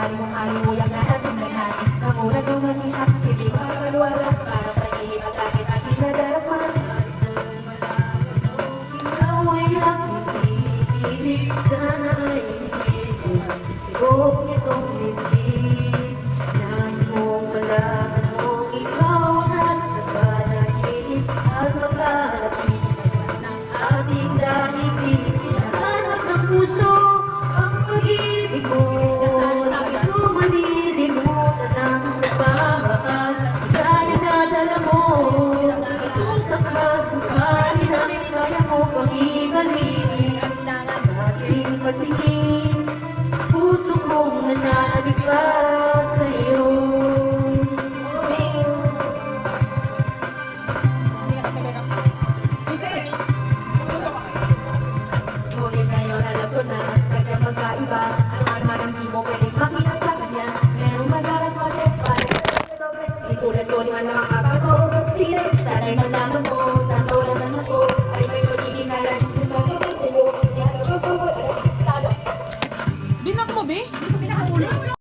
Halimuyak na natindahan ang unang dumagisap, hindi ko makaluwala. Parang pag-ihip ang sakit at isinadarama. Ikaw ay nakikibig, sana ay hindi ko sigong itong libig. Nais mong malaman mong ikaw nasa panaginip at magkalapit ng ating daigdig. Hinahanap ng puso ang pag-ibig mo. Sabi ko malilimutan ang nagmamahal. Kaya nadala mo ito sa kasukali na kaya mo pang ibalik. Ating pagtingin sa puso kong nananabig pa sa'yo. Ngunit ngayon alam ko na sa kanyang magkaiba. Ano-ano ang di mo pwedeng makita sa kanya. Merong magarat mo, parang di tulad ko ni man lang ang kapag ko. Sige, sana'y malaman mo.